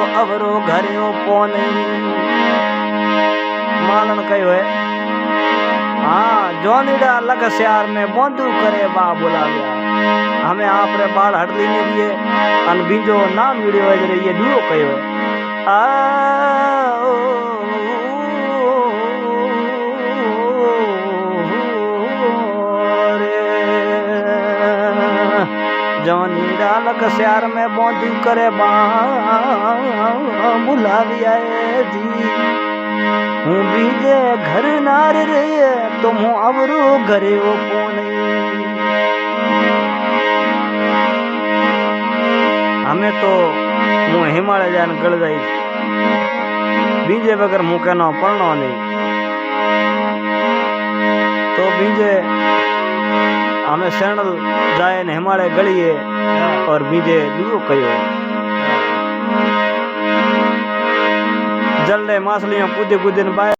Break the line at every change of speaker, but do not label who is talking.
तो अवरो घरे पोने मालन कहो है। हाँ जोनीड़ा लग श्यार में बोंदू करे बा बुलाव्या हमें आप रे बाल हटली ने दिए अन बिंजो ना मिलियो है ये दुओ कहो है। जोनीड़ा लग श्यार में बोंदू करे बा बुलाव्या जी हूँ बीजे घर नार रे तुम अवरो घरे ओ पोने हमें तो मुँह हिमालय जान गड़ जाई बीजे बगैर मुँह कहना पड़ना नहीं तो बीजे हमें सैंडल जाए ने हिमालय गलिए और बीजे दुओ कहो जल्दे मछलियां कूदे कूदे बाय